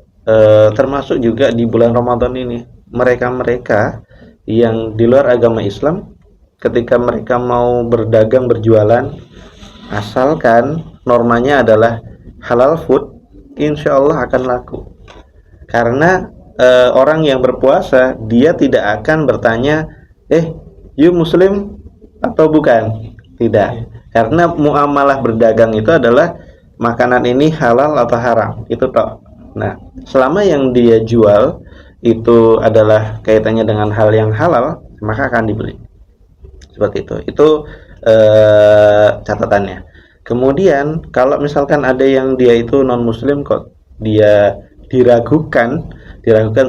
termasuk juga di bulan Ramadan ini mereka-mereka yang di luar agama Islam ketika mereka mau berdagang berjualan, asalkan normanya adalah halal food, insya Allah akan laku. Karena orang yang berpuasa dia tidak akan bertanya, you muslim atau bukan, tidak. Karena muamalah berdagang itu adalah makanan ini halal atau haram, itu toh. Nah, selama yang dia jual itu adalah kaitannya dengan hal yang halal, maka akan dibeli. Seperti itu. Itu catatannya. Kemudian kalau misalkan ada yang dia itu non muslim kok dia diragukan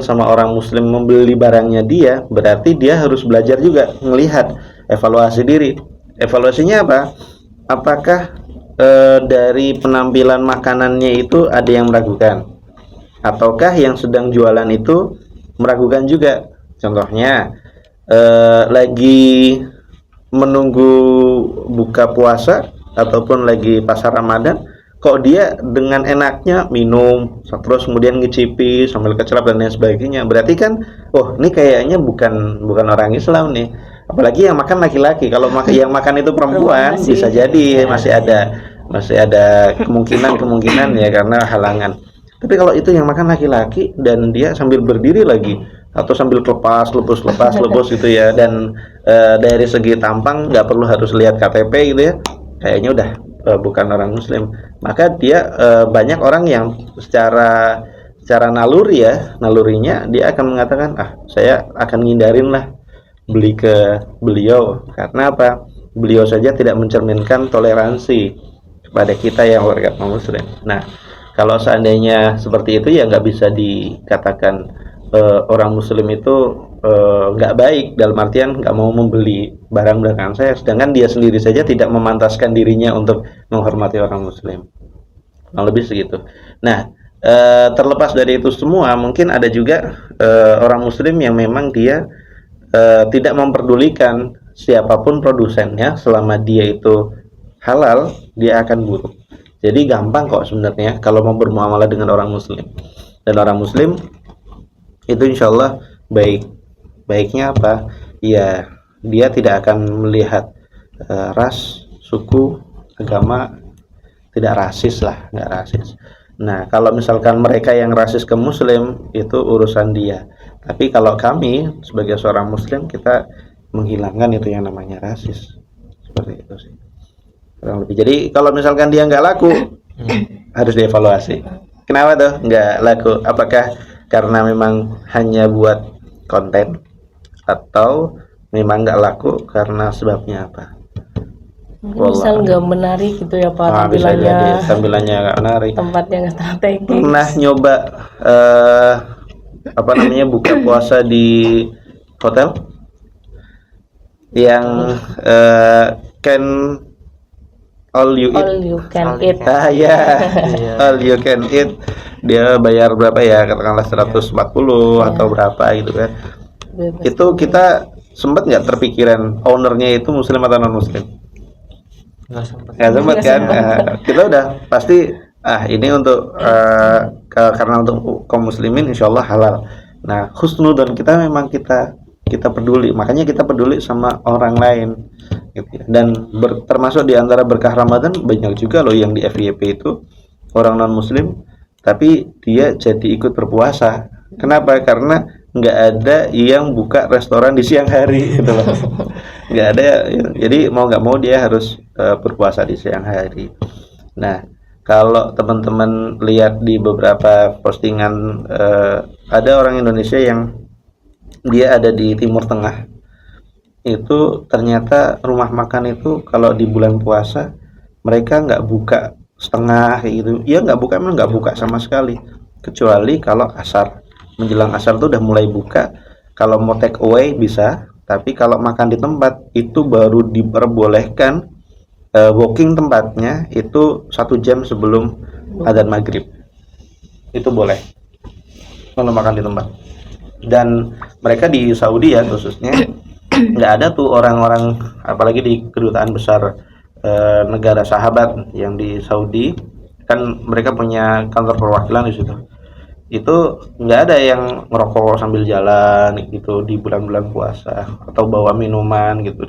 sama orang muslim membeli barangnya dia, berarti dia harus belajar juga melihat, evaluasi diri. Evaluasinya apa? Apakah dari penampilan makanannya itu ada yang meragukan? Ataukah yang sedang jualan itu meragukan juga? Contohnya lagi menunggu buka puasa ataupun lagi pasar Ramadan, kok dia dengan enaknya minum terus kemudian ngicipi sambil kecelap dan lain sebagainya, berarti kan ini kayaknya bukan orang Islam nih. Apalagi yang makan laki-laki. Kalau yang makan itu perempuan bisa jadi masih ada kemungkinan ya karena halangan. Tapi kalau itu yang makan laki-laki dan dia sambil berdiri lagi atau sambil lepas gitu ya, dan dari segi tampang nggak perlu harus lihat KTP gitu ya, kayaknya udah bukan orang muslim. Maka dia banyak orang yang secara nalurinya dia akan mengatakan, saya akan ngindarin lah beli ke beliau, karena apa? Beliau saja tidak mencerminkan toleransi kepada kita yang warga muslim. Nah, kalau seandainya seperti itu ya nggak bisa dikatakan orang muslim itu nggak baik, dalam artian nggak mau membeli barang dagangan saya, sedangkan dia sendiri saja tidak memantaskan dirinya untuk menghormati orang muslim. Lebih segitu. Nah, terlepas dari itu semua, mungkin ada juga orang muslim yang memang dia tidak memperdulikan siapapun produsennya, selama dia itu halal dia akan buruk. Jadi gampang kok sebenarnya kalau mau bermuamalah dengan orang muslim. Dan orang muslim itu insya Allah baiknya apa? Ya, dia tidak akan melihat ras, suku, agama, tidak rasis lah, nggak rasis. Nah, kalau misalkan mereka yang rasis ke muslim, itu urusan dia. Tapi kalau kami sebagai seorang muslim, kita menghilangkan itu yang namanya rasis. Seperti itu sih. Kurang lebih. Jadi kalau misalkan dia nggak laku, harus dievaluasi. Kenapa tuh nggak laku? Apakah karena memang hanya buat konten, atau memang nggak laku karena sebabnya apa? Misal nggak menarik gitu ya Pak, tampilannya nggak menarik, tempatnya nggak strategis. Pernah nyoba buka puasa di hotel yang can all you can eat. All you can eat. Dia bayar berapa ya? Katakanlah 140 atau berapa gitu kan. Bebas. Itu kita sempat nggak terpikiran ownernya itu muslim atau non muslim? Nggak sempat kan? Kita udah pasti ini untuk karena untuk kaum muslimin insyaallah halal. Nah, husnudon kita memang kita peduli, makanya kita peduli sama orang lain gitu ya. Dan termasuk di antara berkah Ramadan banyak juga loh yang di FYP itu orang non muslim tapi dia jadi ikut berpuasa. Kenapa? Karena nggak ada yang buka restoran di siang hari gitu loh. Nggak ada, jadi mau nggak mau dia harus berpuasa di siang hari. Nah, kalau teman-teman lihat di beberapa postingan, ada orang Indonesia yang dia ada di Timur Tengah, itu ternyata rumah makan itu kalau di bulan puasa mereka nggak buka setengah kayak gitu ya, nggak buka sama sekali, kecuali kalau asar, menjelang asar tuh udah mulai buka. Kalau mau take away bisa, tapi kalau makan di tempat itu baru diperbolehkan walking tempatnya itu 1 jam sebelum adzan maghrib, itu boleh kalau makan di tempat. Dan mereka di Saudi ya khususnya nggak ada tuh orang-orang, apalagi di kedutaan besar negara sahabat yang di Saudi kan, mereka punya kantor perwakilan di situ. itu nggak ada yang ngerokok sambil jalan gitu di bulan-bulan puasa atau bawa minuman gitu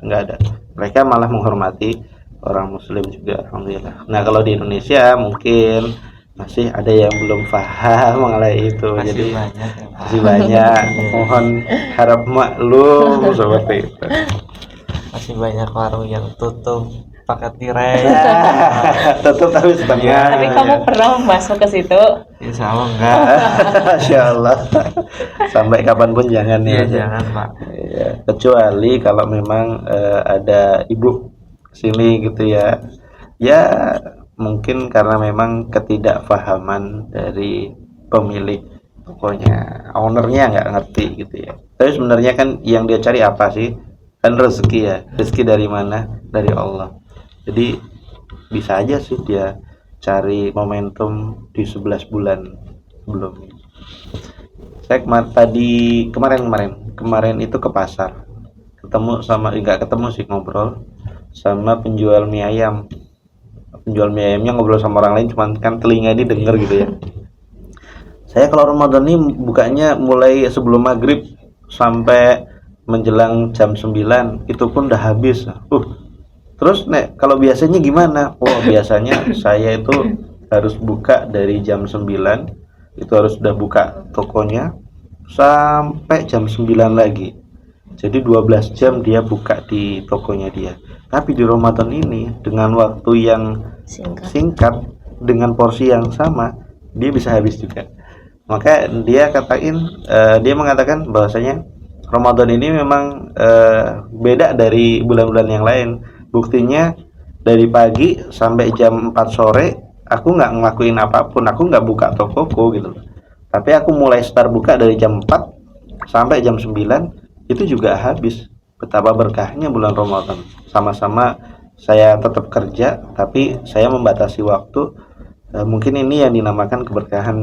nggak ada. Mereka malah menghormati orang muslim juga, alhamdulillah. Nah kalau di Indonesia mungkin masih ada yang belum paham mengenai itu, Masih jadi banyak ya, Pak. masih banyak. Mohon harap maklum seperti itu. Masih banyak warung yang tutup pakai tirai. Tutup tapi setengah. Tapi kamu pernah masuk ke situ? Insya Allah enggak. Masya Allah. Sampai kapanpun jangan Iya, ya. jangan, Pak. Ya, kecuali kalau memang ada ibu sini gitu ya. Ya mungkin karena memang ketidakfahaman dari pemilik tokonya, ownernya nggak ngerti gitu ya. Tapi sebenarnya kan yang dia cari apa sih? Kan rezeki ya. Rezeki dari mana? Dari Allah. Jadi bisa aja sih dia cari momentum di 11 bulan sebelum. Saya kemarin itu ke pasar, ketemu sama nggak ketemu sih, ngobrol sama penjual mie ayam. Penjual mie ayamnya ngobrol sama orang lain, cuman kan telinga ini denger gitu ya. Saya kalau Ramadan ini bukanya mulai sebelum maghrib sampai menjelang jam 9, itu pun udah habis. Terus Nek, kalau biasanya gimana? Oh biasanya saya itu harus buka dari jam 9, itu harus udah buka tokonya sampai jam 9 lagi. Jadi 12 jam dia buka di tokonya dia. Tapi di Ramadan ini dengan waktu yang singkat dengan porsi yang sama, dia bisa habis juga. Maka dia mengatakan bahwasanya Ramadan ini memang beda dari bulan-bulan yang lain. Buktinya dari pagi sampai jam 4 sore aku nggak ngelakuin apapun, aku nggak buka tokoku gitu. Tapi aku mulai start buka dari jam 4 sampai jam 9, itu juga habis. Betapa berkahnya bulan Ramadan. Sama-sama saya tetap kerja, tapi saya membatasi waktu. Mungkin ini yang dinamakan keberkahan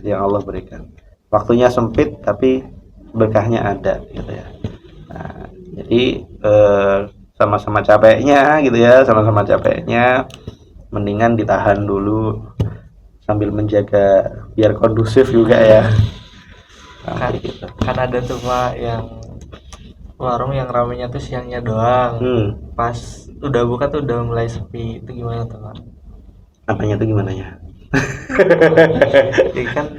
yang Allah berikan. Waktunya sempit, tapi berkahnya ada, gitu ya. Nah, jadi sama-sama capeknya, gitu ya, sama-sama capeknya. Mendingan ditahan dulu sambil menjaga biar kondusif juga ya. Nah, gitu. Kan ada tuh Pak yang warung yang ramenya tuh siangnya doang. Pas udah buka tuh udah mulai sepi. Itu gimana tuh Pak? Apanya tuh gimana ya? Jadi kan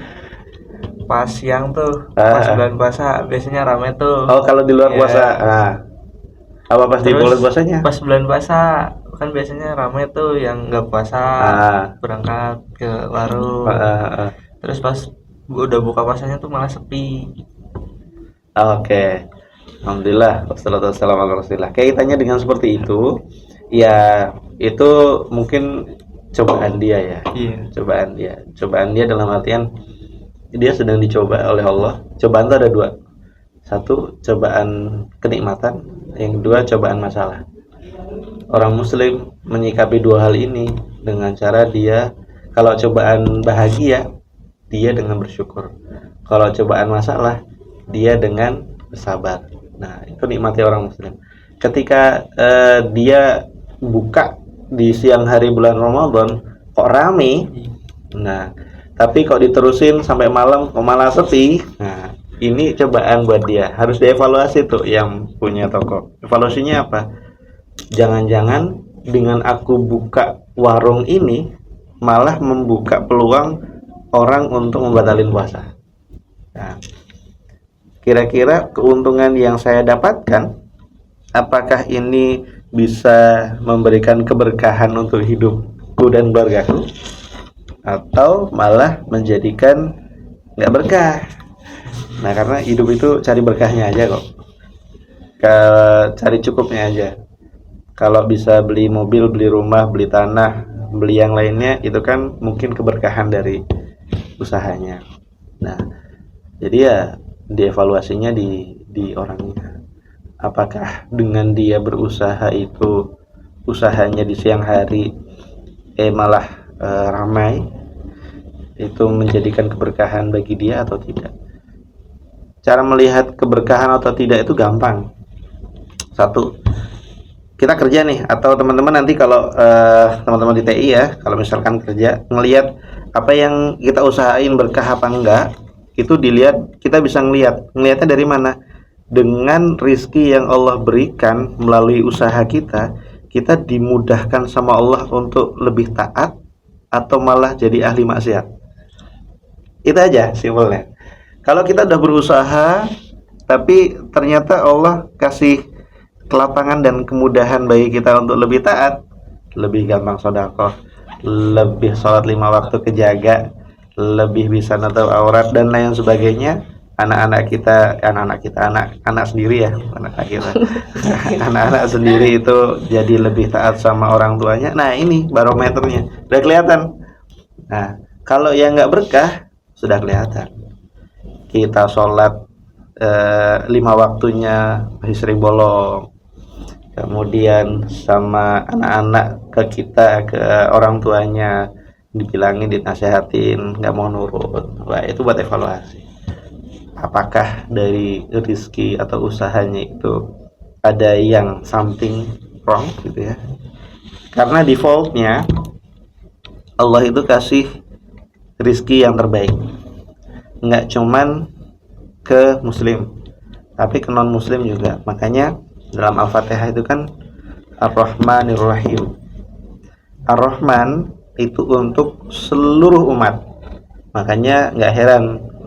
pas siang tuh, pas bulan puasa biasanya rame tuh. Oh kalau di luar Ya. puasa. Apa pas di bulan puasanya? Pas bulan puasa kan biasanya rame tuh yang nggak puasa berangkat ke warung. Terus pas udah buka puasanya tuh malah sepi. Oke. Alhamdulillah, wassalamualaikum warahmatullahi. Kaitannya dengan seperti itu, ya itu mungkin cobaan dia ya. Iya. Cobaan dia dalam artian dia sedang dicoba oleh Allah. Cobaan itu ada dua. Satu, cobaan kenikmatan. Yang kedua, cobaan masalah. Orang muslim menyikapi dua hal ini dengan cara dia, kalau cobaan bahagia, dia dengan bersyukur. Kalau cobaan masalah, dia dengan bersabar. Nah, itu nikmati orang muslim. Ketika dia buka di siang hari bulan Ramadan kok rame, nah tapi kok diterusin sampai malam kok malah sepi. Nah, ini cobaan buat dia. Harus dievaluasi tuh yang punya toko. Evaluasinya apa? Jangan-jangan dengan aku buka warung ini malah membuka peluang orang untuk membatalin puasa. Nah, kira-kira keuntungan yang saya dapatkan, apakah ini bisa memberikan keberkahan untuk hidupku dan keluargaku, atau malah menjadikan nggak berkah? Nah, karena hidup itu cari berkahnya aja kok, cari cukupnya aja. Kalau bisa beli mobil, beli rumah, beli tanah, beli yang lainnya, itu kan mungkin keberkahan dari usahanya. Nah, jadi ya dievaluasinya di orangnya. Apakah dengan dia berusaha itu usahanya di siang hari malah ramai, itu menjadikan keberkahan bagi dia atau tidak? Cara melihat keberkahan atau tidak itu gampang. Satu, kita kerja nih, atau teman-teman nanti kalau teman-teman di TI ya, kalau misalkan kerja ngelihat apa yang kita usahain berkah apa enggak, itu dilihat, kita bisa ngelihatnya dari mana? Dengan rizki yang Allah berikan melalui usaha kita, kita dimudahkan sama Allah untuk lebih taat atau malah jadi ahli maksiat. Itu aja simpelnya. Kalau kita udah berusaha tapi ternyata Allah kasih kelapangan dan kemudahan bagi kita untuk lebih taat, lebih gampang sedekah, lebih sholat 5 waktu kejaga, lebih bisa nutup aurat dan lain sebagainya. Anak-anak sendiri ya, anak-anak sendiri itu jadi lebih taat sama orang tuanya. Nah, ini barometernya udah kelihatan. Nah, kalau yang nggak berkah sudah kelihatan. Kita sholat 5 waktunya masih sering bolong, kemudian sama anak-anak ke kita, ke orang tuanya dibilangin, dinasehatin, nggak mau nurut. Wah, itu buat evaluasi. Apakah dari rezeki atau usahanya itu ada yang something wrong gitu ya? Karena defaultnya Allah itu kasih rezeki yang terbaik, nggak cuman ke muslim tapi ke non muslim juga. Makanya dalam Al-Fatihah itu kan Ar-Rahmanir Rahim. Ar-Rahman itu untuk seluruh umat. Makanya nggak heran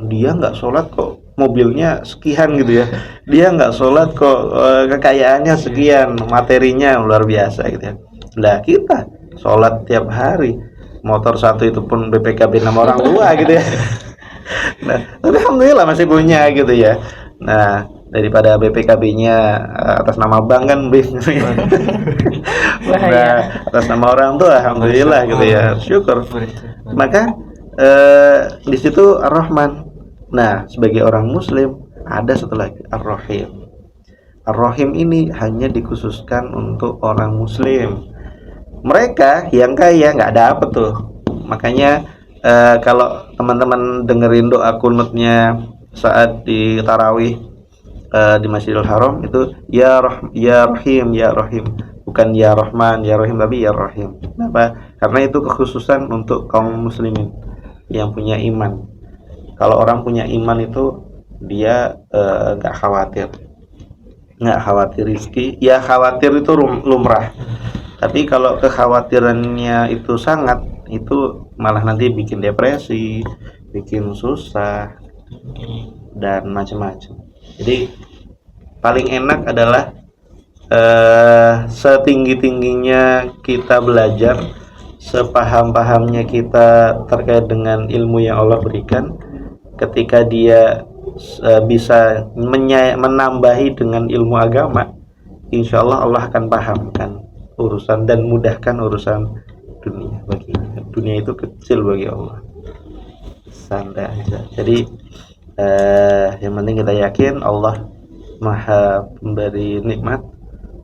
dia nggak sholat kok mobilnya sekian gitu ya, dia nggak sholat kok kekayaannya sekian, materinya luar biasa gitu ya. Lah kita sholat tiap hari, motor satu itu pun BPKB 6 orang tua gitu ya. Nah, tapi alhamdulillah masih punya gitu ya. Nah, daripada BPKB-nya atas nama bank kan nah, atas nama orang tua alhamdulillah gitu ya, syukur. Maka di situ Ar-Rahman. Nah, sebagai orang muslim ada satu lagi Ar-Rahim. Ar-Rahim ini hanya dikhususkan untuk orang muslim. Mereka yang kaya nggak dapet tuh. Makanya kalau teman-teman dengerin doa kunutnya saat di tarawih di Masjidil Haram itu ya Rahim ya Rahim, bukan ya Rahman ya Rahim tapi ya Rahim. Kenapa? Karena itu kekhususan untuk kaum muslimin yang punya iman. Kalau orang punya iman itu dia nggak khawatir rezeki. Ya khawatir itu lumrah. Tapi kalau kekhawatirannya itu sangat, itu malah nanti bikin depresi, bikin susah dan macam-macam. Jadi paling enak adalah setinggi-tingginya kita belajar, sepaham-pahamnya kita terkait dengan ilmu yang Allah berikan. Ketika dia bisa menambahi dengan ilmu agama, insya Allah Allah akan pahamkan urusan dan mudahkan urusan dunia bagi dunia itu kecil bagi Allah, santai aja. Jadi yang penting kita yakin Allah maha pemberi nikmat.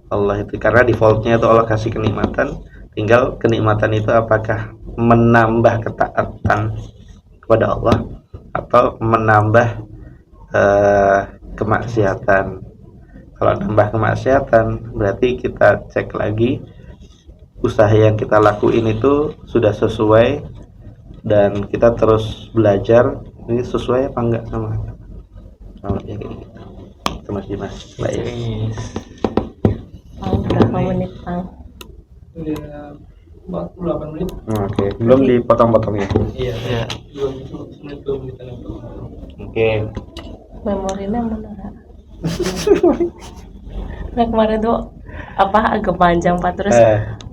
Allah itu karena defaultnya itu Allah kasih kenikmatan, tinggal kenikmatan itu apakah menambah ketaatan kepada Allah atau menambah kemaksiatan. Kalau nambah kemaksiatan berarti kita cek lagi usaha yang kita lakuin itu sudah sesuai, dan kita terus belajar ini sesuai apa enggak sama ya kayak gitu. Itu Mas Dimas. Baik. Berapa menit, Bang? Udah 48 menit. Oke, belum dipotong-potong ya. Iya. Ya. 20 menit, 2 menit. Oke. Memorinya mana? Nah, kemarin tuh agak panjang Pak, terus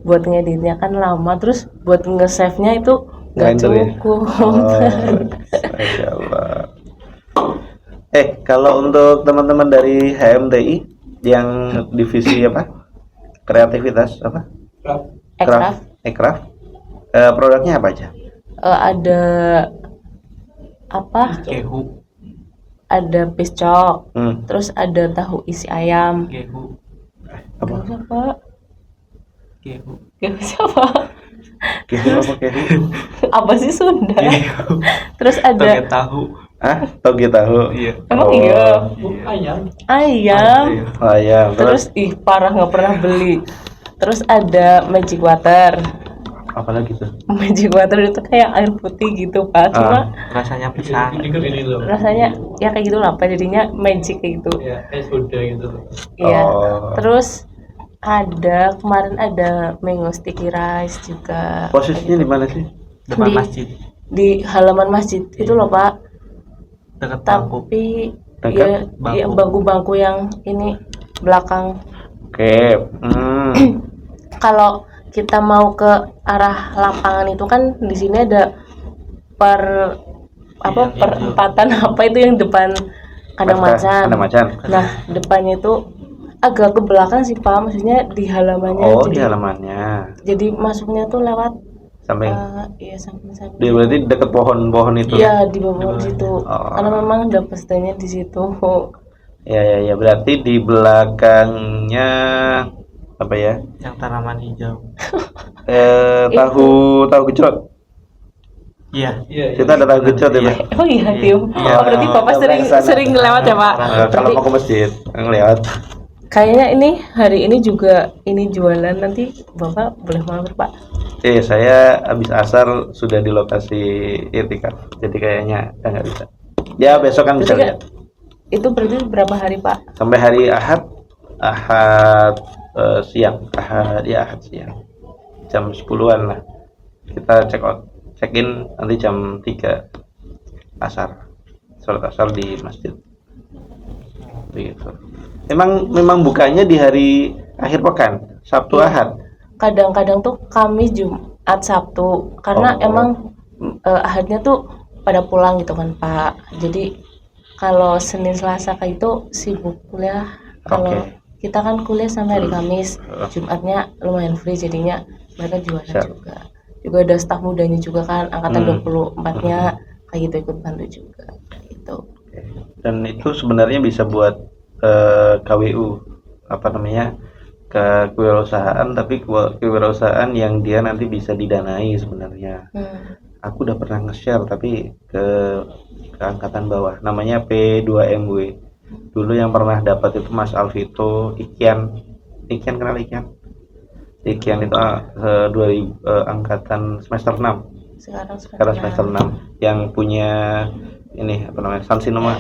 buat ngeditnya kan lama, terus buat nge-save-nya itu nggak cukup. Masya Allah. Kalau untuk teman-teman dari HMTI yang divisi apa? Kreativitas apa? Ekraf. Produknya apa aja? Ada apa? Kehu. Ada piscok, terus ada tahu isi ayam. Kehu. Apa? Siapa? Kehu. Siapa? Kehu apa kehu? Apa sih Sunda? Kehu. Terus Toge ada tahu. Toge tahu. Iya. Emang Oh, iya? Ayam. Ayam. ayam. Terus ih parah nggak pernah beli. Terus ada magic water. apa lagi tuh? Magic water itu kayak air putih gitu Pak. Cuma Rasanya pisang. Ini loh. rasanya ya kayak gitu lah Pak. Jadinya magic kayak gitu. Ya, es soda gitu. Iya. Oh. Terus ada kemarin ada mango sticky rice juga. Posisinya di mana sih? Depan Di- masjid. Di halaman masjid itu loh Pak. Dekat bangku. Tapi Dekat ya, bangku. ya bangku-bangku yang ini belakang. Oke. Kalau kita mau ke arah lapangan itu kan di sini ada per apa Yang perempatan apa itu yang depan kandang macan. Kandang macan. Nah, depannya itu agak ke belakang sih Pak, maksudnya di halamannya. Oh, di jadi, halamannya. jadi masuknya tuh lewat Samping. iya samping-samping. Dia berarti dekat pohon-pohon itu. Iya, di bawah situ. Oh. Karena memang dapet stay-nya di situ. Ya. Berarti di belakangnya apa ya? Yang tanaman hijau. Tahu gejrot. Iya. Iya. Kita ada tahu gejrot ya, Iya. Pak? Oh iya, Iya. Tim. Iya. Oh, berarti Bapak Coba sering ke sana. sering lewat ya, Pak? Kalau Berarti mau ke masjid, lewat. kayaknya ini hari ini juga ini jualan, nanti Bapak boleh mampir, Pak. Saya habis asar sudah di lokasi itikaf, jadi kayaknya nggak bisa. Ya besok kan bisa Berarti lihat. itu berarti berapa hari, Pak? Sampai hari Ahad siang, Ahad siang, jam 10-an lah. Kita check in nanti jam 3 asar, sholat asar di masjid. Begitu. Memang bukanya di hari akhir pekan, Sabtu Iya. Ahad. Kadang-kadang tuh Kamis, Jumat, Sabtu. Karena Oh. emang Ahadnya tuh pada pulang gitu kan, Pak. Jadi kalau Senin Selasa kayak itu sibuk kuliah. Kalau Oke. kita kan kuliah sampai hari Kamis, Heeh. Jumatnya lumayan free, jadinya mereka jualan Siap. juga. Juga ada staf mudanya juga kan, angkatan 24-nya kayak gitu ikut bantu juga. Gitu. Dan itu sebenarnya bisa buat KWU, apa namanya, kewirausahaan, tapi kewirausahaan yang dia nanti bisa didanai sebenarnya. Aku udah pernah nge-share tapi ke angkatan bawah, namanya P2MW. Dulu yang pernah dapat itu Mas Alvito, Ikian kenal Ikian? Ikian itu 2000 angkatan semester 6. Sekarang Sekarang semester 6 yang punya ini apa namanya, Sansinema.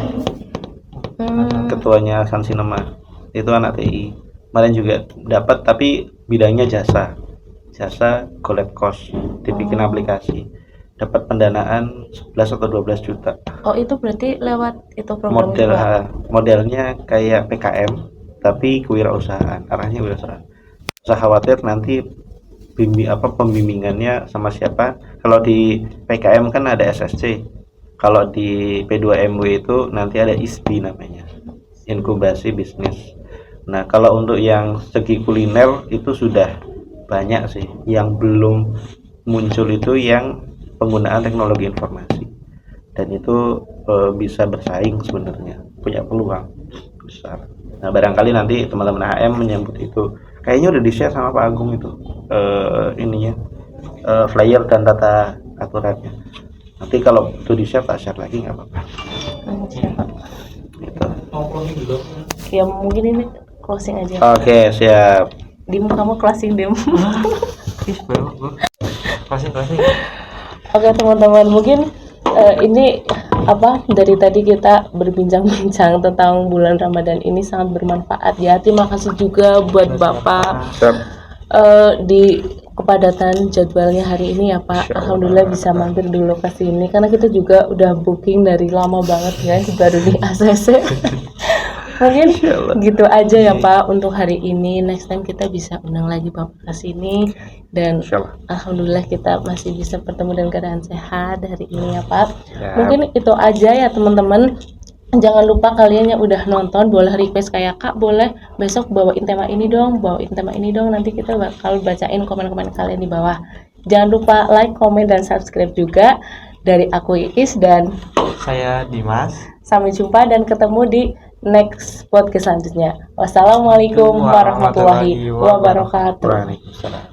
Ketuanya Sansinema itu anak TI. Kemarin juga dapat, tapi bidangnya jasa collab cost, dibikin aplikasi, dapat pendanaan 11 atau 12 juta. Oh, itu berarti lewat itu program juga. Modelnya kayak PKM tapi kewirausahaan, arahnya kewirausahaan. Usah khawatir nanti pembimbingannya sama siapa. Kalau di PKM kan ada SSC, kalau di P2MW itu nanti ada ISBI namanya, inkubasi bisnis. Nah, kalau untuk yang segi kuliner itu sudah banyak sih. Yang belum muncul itu yang penggunaan teknologi informasi, dan itu bisa bersaing sebenarnya, punya peluang besar. Nah, barangkali nanti teman-teman HM menyambut itu. Kayaknya udah di-share sama Pak Agung itu ininya, flyer dan tata aturannya. Nanti kalau itu di-share tak share lagi nggak apa-apa. Siapa? Gitu. Mau closing dulu. Ya mungkin ini closing aja. Oke, siap. Dim, kamu closing, Dim. Ih, baru closing. Oke teman-teman, mungkin ini dari tadi kita berbincang-bincang tentang bulan Ramadan ini sangat bermanfaat ya. Terima kasih juga buat Bapak Siap. di kepadatan jadwalnya hari ini ya Pak. Alhamdulillah bisa mampir dulu ke sini karena kita juga udah booking dari lama banget guys, baru di ACC. Mungkin gitu aja ya Pak untuk hari ini. Next time kita bisa undang lagi Bapak ke sini, dan Insyaallah. alhamdulillah kita masih bisa bertemu dengan keadaan sehat hari ini ya Pak. Siap. Mungkin itu aja ya teman-teman. Jangan lupa kalian yang udah nonton boleh request kayak Kak, boleh besok bawain tema ini dong, nanti kita bakal bacain komen-komen kalian di bawah. Jangan lupa like, komen, dan subscribe juga. Dari aku Iis dan Saya Dimas. sampai jumpa dan ketemu di next podcast selanjutnya. Wassalamualaikum warahmatullahi wabarakatuh. Waalaikumsalam.